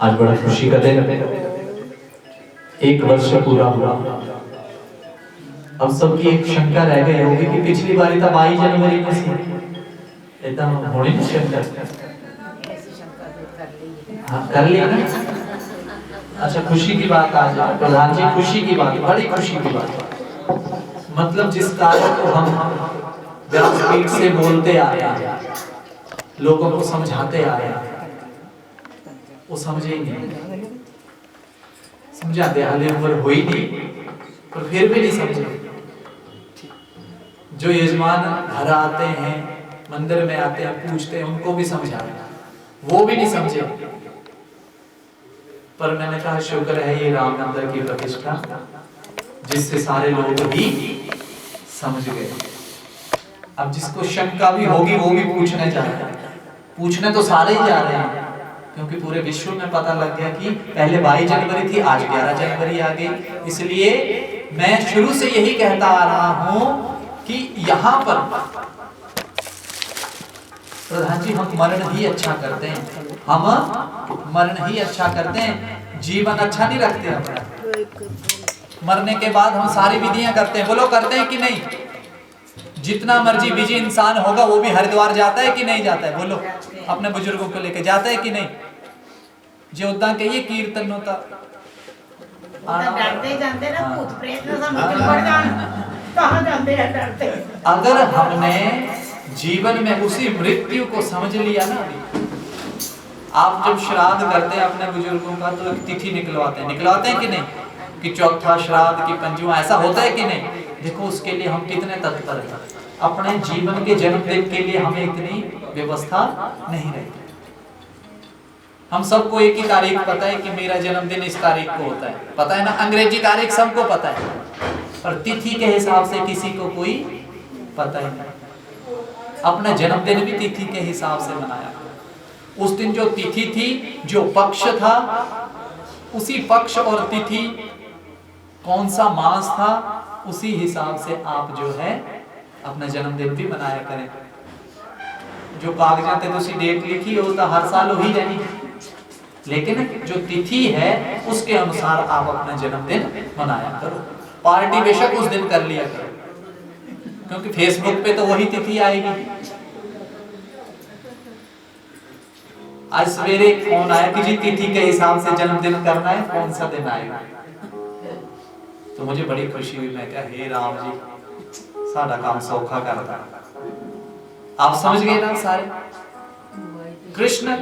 आज बड़ा खुशी का दिन, 1 वर्ष पूरा हुआ। अब सबकी एक शंका रह गई होगी कि पिछली बारी तो 22 जनवरी में सी, इतना होने नहीं शंका। हाँ कर लिया ना। अच्छा खुशी की बात आज प्रधान जी, खुशी की बात, बड़ी खुशी की बात। मतलब जिस कार्य को हम व्यासपीठ से बोलते आ रहे हैं, लोगों को समझाते आ रहे हैं, वो समझे ही नहीं। समझाते हाले उम्र हुई नहीं, पर फिर भी नहीं समझे। जो यजमान घर आते हैं, मंदिर में आते हैं, पूछते हैं, उनको भी समझाते, वो भी नहीं समझे। पर मैंने कहा शुक्र है ये राम मंदिर की प्रतिष्ठा, जिससे सारे लोग भी समझ गए। अब जिसको शंका भी होगी वो भी पूछने जा रहे हैं, पूछने तो सारे ही जा रहे हैं, क्योंकि पूरे विश्व में पता लग गया कि पहले 22 जनवरी थी, आज 11 जनवरी आ गई। इसलिए मैं शुरू से यही कहता आ रहा हूं कि यहाँ पर प्रधान जी हम मरण ही अच्छा करते हैं, हम मरण ही अच्छा करते हैं, जीवन अच्छा नहीं रखते अपना। मरने के बाद हम सारी विधियां करते हैं, बोलो करते हैं कि नहीं? जितना मर्जी बिजी इंसान होगा वो भी हरिद्वार जाता है कि नहीं जाता है? बोलो अपने बुजुर्गों को लेके जाता है कि नहीं? जो उदा कहिए कीर्तन होता अगर हमने जीवन में उसी मृत्यु को समझ लिया ना, आप जब श्राद्ध करते हैं अपने बुजुर्गों का तो एक तिथि निकलवाते हैं कि नहीं? कि चौथा श्राद्ध की 5वां, ऐसा होता है कि नहीं? देखो उसके लिए हम कितने तत्पर हैं। अपने जीवन के जन्मदिन के लिए हमें इतनी व्यवस्था नहीं रहती। हम सबको एक ही तारीख पता है कि मेरा जन्मदिन इस तारीख को होता है, पता है ना? अंग्रेजी तारीख सबको पता है, पर तिथि के हिसाब से किसी को कोई पता ही नहीं। अपना जन्मदिन भी तिथि के हिसाब से मनाया। उस दिन जो तिथि थी, जो पक्ष था, उसी पक्ष और तिथि कौन सा मास था, उसी हिसाब से आप जो है अपना जन्मदिन भी मनाया करें। जो कागजात है उसी डेट लिखी हो तो हर साल हो ही जानी, लेकिन जो तिथि है उसके अनुसार आप अपना जन्मदिन मनाया करो। पार्टी बेशक उस दिन कर लिया करो, क्योंकि फेसबुक पे तो वही तिथि आएगी। आज सवेरे फोन आया कि जी तिथि के हिसाब से जन्मदिन करना है, कौन सा दिन आएगा? तो मुझे बड़ी खुशी हुई। मैं क्या, हे राम जी सारा काम सौखा करता। आप समझ गए ना सारे? कृष्ण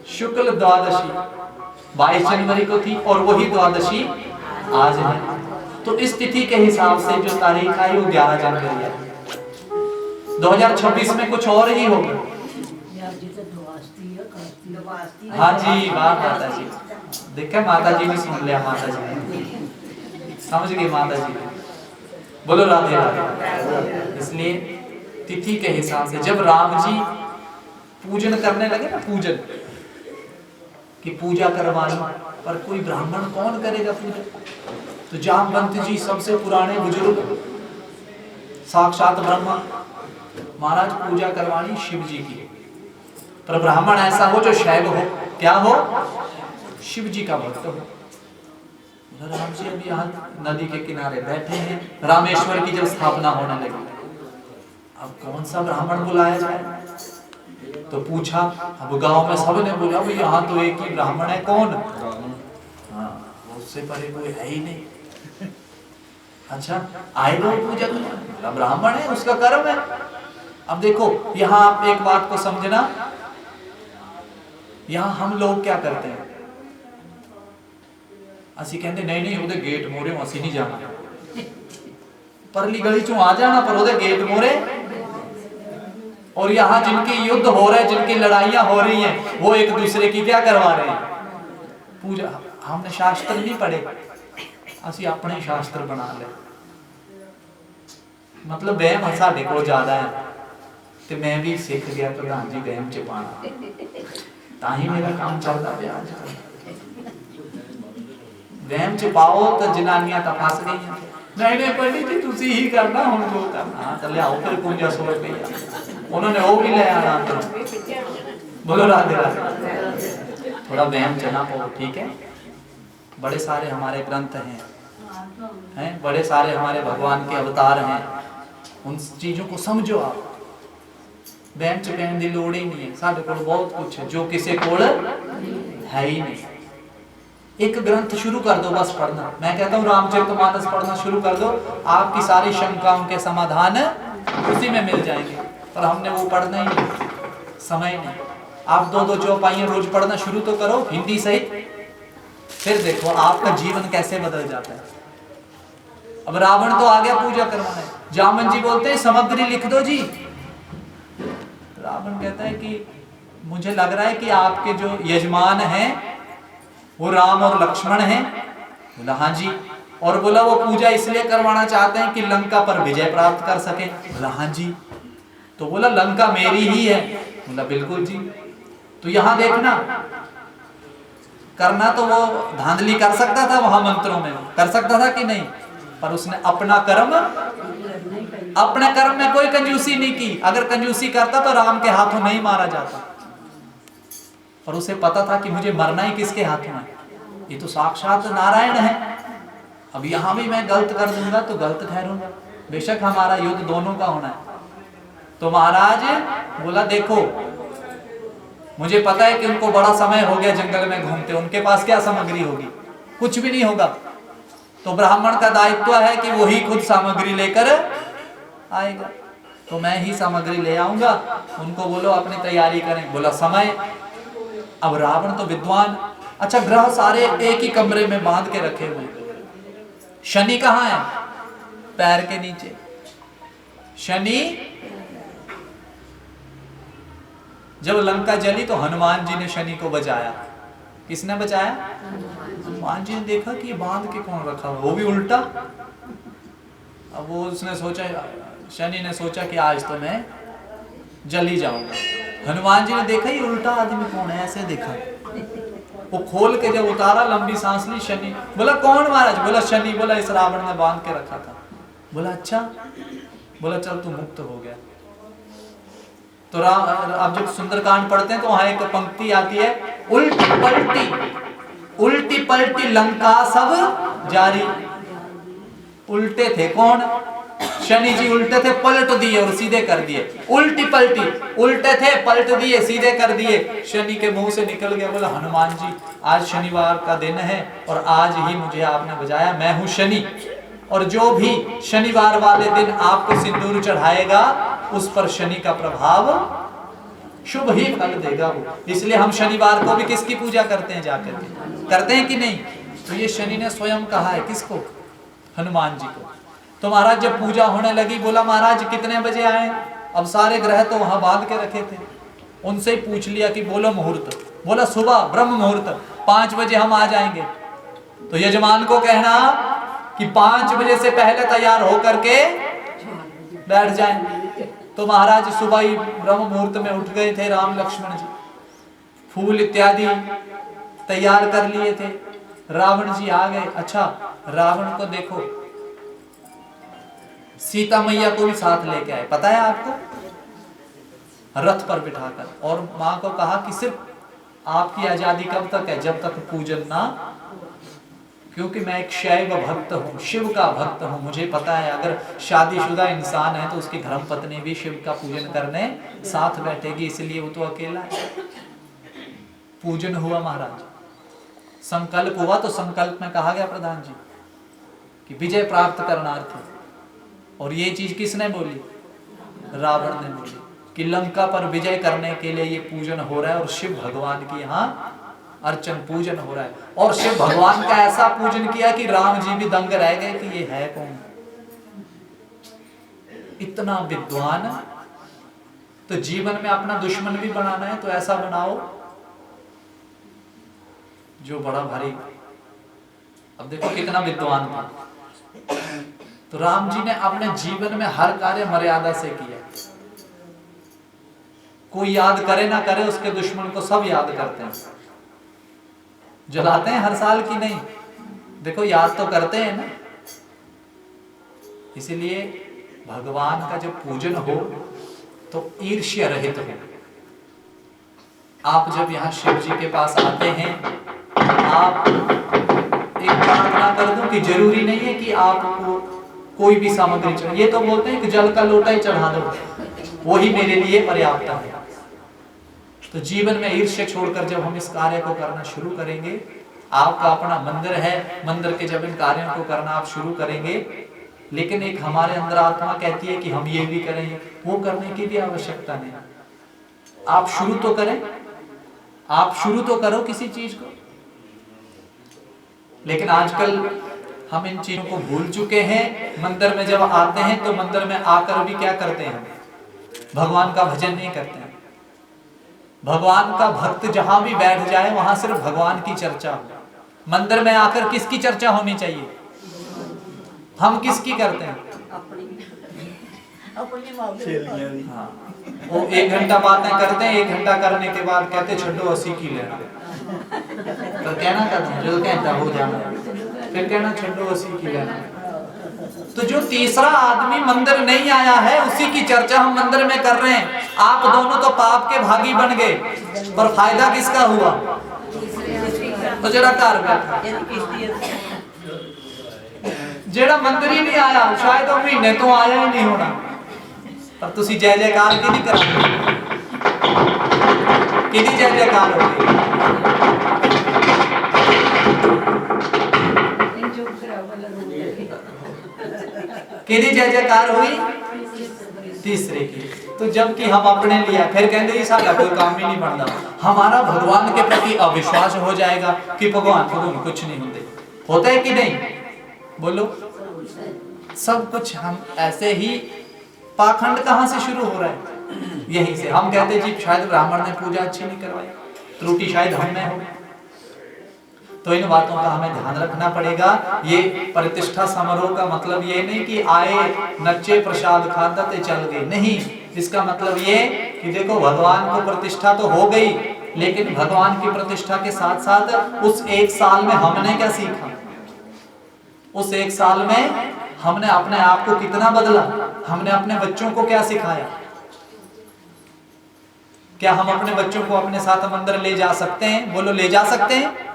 शुक्ल द्वादशी 22 जनवरी को थी और वही द्वादशी आज है। तो इस तिथि के हिसाब से जो तारीख आई वो 11 जनवरी है। 2026 में कुछ और ही होगा। हाँ जी, वाह माता जी, देखा माता जी ने सुन लिया, माता जी ने समझ गई, माता जी बोलो राधे राधे। इसलिए तिथि के हिसाब से जब राम जी पूजन करने लगे ना, पूजन की पूजा करवानी, पर कोई ब्राह्मण कौन करेगा पूजा? तो जामवंत जी सबसे पुराने बुजुर्ग, साक्षात ब्रह्मा महाराज, पूजा करवानी शिव जी की। पर ब्राह्मण ऐसा हो जो शैव हो, क्या हो? शिव जी का भक्त हो। राम जी अभी यहाँ नदी के किनारे बैठे हैं, रामेश्वर की जब स्थापना होने लगी, अब कौन सा ब्राह्मण बुलाया जाए? तो पूछा, अब गांव में सबने बोला भाई यहाँ तो एक ही ब्राह्मण है, कौन? हाँ, उससे परे कोई है ही नहीं। अच्छा आए लोग पूजा करने, ब्राह्मण है, उसका कर्म है। अब देखो यहाँ आप एक बात को समझना, यहाँ हम लोग क्या करते हैं? असी कहते नहीं नहीं उधर गेट मोरे असी नहीं जाना, परली गली चो आ जाना, पर उधर गेट मोरे। और यहाँ जिनके युद्ध हो रहे हैं, जिनकी लड़ाइयां हो रही हैं, वो एक दूसरे की क्या करवा रहे हैं? पूजा। हमने शास्त्र नहीं पढ़े, असी अपने शास्त्र बना ले। मतलब वहम साडे कोल ज्यादा है, तो मैं भी सीख गया प्रधान जी वहम च पाना, ताही मेरा काम चलता पे आज। वहम च पाओ तो जनानियां तो फस गई, नहीं पंडित जी तुसी ही करना, हुण जो करना। हाँ तो लियाओ फिर 5500 रुपया, उन्होंने वो भी ले आना। बोलो राधे राधे। थोड़ा वहम चना पाओ, ठीक है। बड़े सारे हमारे ग्रंथ हैं, बड़े सारे हमारे भगवान के अवतार हैं, उन चीज़ों को समझो आप। वहम च कहने की लोड़ ही नहीं है, साढ़े को बहुत कुछ है जो किसी को है ही नहीं। एक ग्रंथ शुरू कर दो बस पढ़ना, मैं कहता हूँ रामचरितमानस पढ़ना शुरू कर दो, आपकी सारी शंकाओं के समाधान उसी में मिल जाएंगे। पर हमने वो पढ़ना ही नहीं, समय नहीं। आप 2-2 चौपाइयाँ रोज पढ़ना शुरू तो करो हिंदी सहित, फिर देखो आपका जीवन कैसे बदल जाता है। अब रावण तो आ गया पूजा करवाने, जामन जी बोलते हैं सामग्री लिख दो जी। रावण कहता है कि मुझे लग रहा है कि आपके जो यजमान हैं वो राम और लक्ष्मण हैं। बोला हाँ जी। और बोला वो पूजा इसलिए करवाना चाहते हैं कि लंका पर विजय प्राप्त कर सके। बोला हाँ जी। तो बोला लंका मेरी ही है। बोला बिल्कुल जी। तो यहां देखना, करना तो वो धांधली कर सकता था, वहां मंत्रों में कर सकता था कि नहीं, पर उसने अपना कर्म, अपने कर्म में कोई कंजूसी नहीं की। अगर कंजूसी करता तो राम के हाथों नहीं मारा जाता। और उसे पता था कि मुझे मरना ही किसके हाथों है, ये तो साक्षात नारायण है। अब यहां भी मैं गलत कर दूंगा तो गलत ठहरूंगा, बेशक हमारा युद्ध दोनों का होना है। तो महाराज बोला देखो मुझे पता है कि उनको बड़ा समय हो गया जंगल में घूमते, उनके पास क्या सामग्री होगी, कुछ भी नहीं होगा। तो ब्राह्मण का दायित्व है कि वो ही खुद सामग्री लेकर आएगा। तो मैं ही सामग्री ले आऊंगा, उनको बोलो अपनी तैयारी करें। बोला समय। अब रावण तो विद्वान, अच्छा ग्रह सारे एक ही कमरे में बांध के रखे हुए, शनि कहाँ है, पैर के नीचे। शनि जब लंका जली तो हनुमान जी ने शनि को बचाया। किसने बचाया? हनुमान जी ने देखा कि बांध के कौन रखा हुआ, वो भी उल्टा। अब वो उसने सोचा, शनि ने सोचा कि आज तो मैं जल ही जाऊंगा। हनुमान जी ने देखा ये उल्टा आदमी कौन है, ऐसे देखा, वो खोल के जब उतारा लंबी सांस ली, शनि। बोला कौन महाराज? बोला शनि। बोला इस रावण ने बांध के रखा था। बोला अच्छा। बोला चल तू मुक्त हो गया। तो आप जब सुंदरकांड पढ़ते हैं तो वहां एक पंक्ति आती है, उल्टी पलटी लंका सब जारी। उल्टे थे कौन? शनि जी उल्टे थे, पलट दिए और सीधे कर दिए। उल्टी पलटी, उल्टे थे पलट दिए सीधे कर दिए। शनि के मुंह से निकल गया। बोला हनुमान जी आज शनिवार का दिन है और आज ही मुझे आपने बचाया, मैं हूं शनि, और जो भी शनिवार वाले दिन आपको सिंदूर चढ़ाएगा उस पर शनि का प्रभाव शुभ ही फल देगा वो। इसलिए हम शनिवार को भी किसकी पूजा करते हैं, जाकर के करते हैं कि नहीं? तो ये शनि ने स्वयं कहा है, किसको? हनुमान जी को। तो महाराज जब पूजा होने लगी, बोला महाराज कितने बजे आए? अब सारे ग्रह तो वहां बांध के रखे थे, उनसे ही पूछ लिया कि बोलो मुहूर्त। बोला सुबह ब्रह्म मुहूर्त 5 बजे हम आ जाएंगे। तो यजमान को कहना कि 5 बजे से पहले तैयार होकर के बैठ जाएं। तो महाराज सुबह ही ब्रह्म मुहूर्त में उठ गए थे राम लक्ष्मण जी, फूल इत्यादि तैयार कर लिए थे। रावण जी आ गए। अच्छा रावण को देखो, सीता मैया को भी साथ लेके आए, पता है आपको, रथ पर बिठाकर, और मां को कहा कि सिर्फ आपकी आजादी कब तक है, जब तक पूजन ना, क्योंकि मैं एक शैव भक्त हूँ, शिव का भक्त हूँ। मुझे पता है अगर शादीशुदा इंसान है तो उसकी धर्म पत्नी भी शिव का पूजन करने साथ बैठेगी, इसलिए वो तो अकेला है। पूजन हुआ महाराज, संकल्प हुआ। तो संकल्प में कहा गया प्रधान जी कि विजय प्राप्त करनार्थ, और ये चीज किसने बोली? रावण ने बोली कि लंका पर विजय करने के लिए ये पूजन हो रहा है और शिव भगवान की यहाँ अर्चन पूजन हो रहा है। और शिव भगवान का ऐसा पूजन किया कि राम जी भी दंग रह गए कि ये है कौन, इतना विद्वान। तो जीवन में अपना दुश्मन भी बनाना है तो ऐसा बनाओ जो बड़ा भारी। अब देखो कितना विद्वान था। तो राम जी ने अपने जीवन में हर कार्य मर्यादा से किया। कोई याद करे ना करे, उसके दुश्मन को सब याद करते हैं। जलाते हैं हर साल की नहीं, देखो याद तो करते हैं ना। इसीलिए भगवान का जब पूजन हो तो ईर्ष्या रहित हो, आप जब यहाँ शिव जी के पास आते हैं, आप एक प्रार्थना कर दो कि जरूरी नहीं है कि आपको कोई भी सामग्री चाहिए। ये तो बोलते हैं कि जल का लोटा ही चढ़ा दो, वही मेरे लिए पर्याप्त है। तो जीवन में ईर्ष्या छोड़कर जब हम इस कार्य को करना शुरू करेंगे, आपका अपना मंदिर है, मंदिर के जब इन कार्यों को करना आप शुरू करेंगे, लेकिन एक हमारे अंदर आत्मा कहती है कि हम ये भी करें, वो करने की भी आवश्यकता नहीं। आप शुरू तो करें, आप शुरू तो करो किसी चीज को। लेकिन आजकल हम इन चीजों को भूल चुके हैं। मंदिर में जब आते हैं तो मंदिर में आकर भी क्या करते हैं, भगवान का भजन नहीं करते हैं। भगवान का भक्त जहां भी बैठ जाए वहां सिर्फ भगवान की चर्चा हो। मंदिर में आकर किसकी चर्चा होनी चाहिए, हम किसकी करते हैं, हाँ। वो 1 घंटा बातें करते हैं, 1 घंटा करने के बाद कहते छड्डो 80 की लेना, तो कहना था जो कहता हो जाना, फिर कहना छड्डो 80 की लेना। तो जो तीसरा आदमी मंदिर नहीं आया है उसी की चर्चा हम मंदिर में कर रहे हैं। आप दोनों तो पाप के भागी बन गए, पर फायदा किसका हुआ, तो जरा कार बैठा जेड़ा मंदिर ही नहीं आया, शायद वो महीने तो आया ही नहीं होना, पर तुसी जय जयकार की नहीं करोगे, कि जय जयकार होगी, कि जय जयकार हुई तीसरे की। तो जबकि हम अपने लिए फिर कहते हैं साਡਾ कोई काम ही नहीं बनता, हमारा भगवान के प्रति अविश्वास हो जाएगा कि भगवान को कुछ नहीं होता है कि नहीं, बोलो। सब कुछ हम ऐसे ही, पाखंड कहां से शुरू हो रहा है, यहीं से। हम कहते हैं जी शायद ब्राह्मण ने पूजा अच्छी नहीं करवाई, त्रुटि शायद हम में हो। तो इन बातों का हमें ध्यान रखना पड़ेगा। ये प्रतिष्ठा समारोह का मतलब ये नहीं कि आए नच्चे प्रसाद खाते चल गए, नहीं। इसका मतलब ये कि देखो भगवान को प्रतिष्ठा तो हो गई, लेकिन भगवान की प्रतिष्ठा के साथ साथ उस 1 साल में हमने क्या सीखा, उस 1 साल में हमने अपने आप को कितना बदला, हमने अपने बच्चों को क्या सिखाया। क्या हम अपने बच्चों को अपने साथ मंदिर ले जा सकते हैं, बोलो ले जा सकते हैं,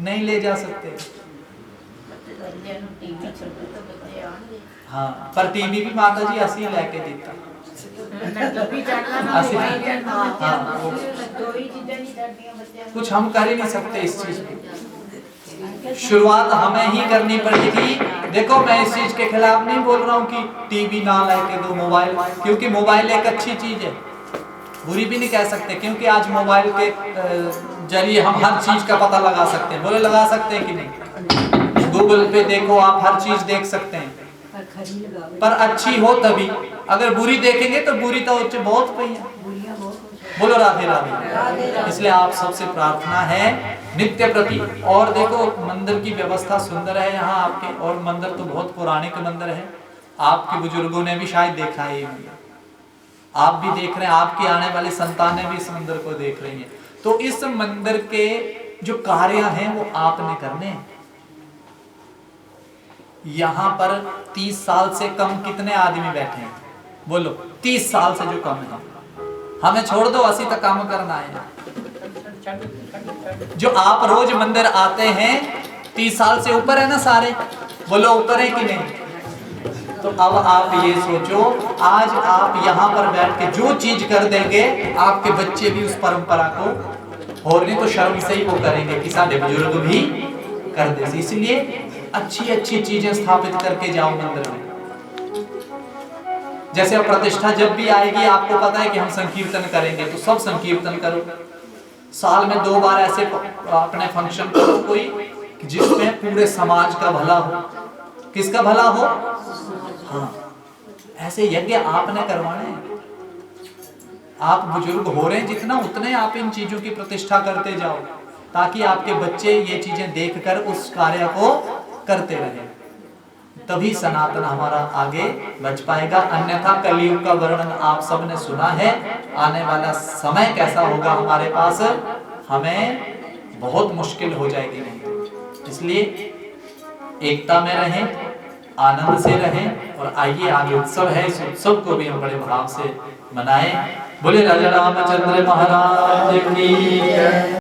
नहीं ले जा सकते। हाँ, पर टीवी भी माता जी असली लेके देता, कुछ हम कर ही नहीं सकते इस चीज की। शुरुआत हमें ही करनी पड़ेगी। देखो मैं इस चीज के खिलाफ नहीं बोल रहा हूँ कि टीवी ना लेके दो, मोबाइल, क्योंकि मोबाइल एक अच्छी चीज है, बुरी भी नहीं कह सकते, क्योंकि आज मोबाइल के जरिए हम हर चीज का पता लगा सकते हैं, बोले लगा सकते हैं कि नहीं। गूगल पे देखो आप हर चीज देख सकते हैं, पर अच्छी हो तभी, अगर बुरी देखेंगे तो बुरी तो बहुत पई है, बोलो राधे राधे। इसलिए आप सबसे प्रार्थना है नित्य प्रति। और देखो मंदिर की व्यवस्था सुंदर है यहाँ आपके, और मंदिर तो बहुत पौराणिक मंदिर है, आपके बुजुर्गों ने भी शायद देखा है ये मंदिर, आप भी देख रहे हैं, आपकी आने वाली संतानें भी इस मंदिर को देख रही हैं। तो इस मंदिर के जो कार्य हैं वो आपने करने हैं। यहाँ पर 30 साल से कम कितने आदमी बैठे हैं, बोलो 30 साल से जो कम है, हमें छोड़ दो, 80 तक काम करना है। जो आप रोज मंदिर आते हैं 30 साल से ऊपर है ना सारे, बोलो ऊपर है कि नहीं। तो अब आप ये सोचो, आज आप यहाँ पर बैठ के जो चीज कर देंगे, आपके बच्चे भी उस परंपरा को, और नहीं तो शर्म से ही वो करेंगे कि सारे बुजुर्ग भी कर दे। इसलिए अच्छी अच्छी चीजें स्थापित करके जाओ मंदिर में। जैसे अब प्रतिष्ठा जब भी आएगी, आपको पता है कि हम संकीर्तन करेंगे, तो सब संकीर्तन करो। साल में 2 बार ऐसे अपने फंक्शन करो कोई, जिसमें पूरे समाज का भला हो। किसका भला हो, हाँ, ऐसे यज्ञ आपने करवाने हैं। आप बुजुर्ग हो रहे हैं जितना, उतने आप इन चीजों की प्रतिष्ठा करते जाओ, ताकि आपके बच्चे ये चीजें देखकर उस कार्य को करते रहें, तभी सनातन हमारा आगे बच पाएगा। अन्यथा कलयुग का वर्णन आप सबने सुना है, आने वाला समय कैसा होगा हमारे पास, हमें बहुत मुश्किल हो जाएगी। नहीं, इसलिए एकता में रहें, आनंद से रहें, और आइए आगे उत्सव है, इस उत्सव को भी हम बड़े भाव से मनाएं। बोले राजा रामचंद्र महाराज की जय।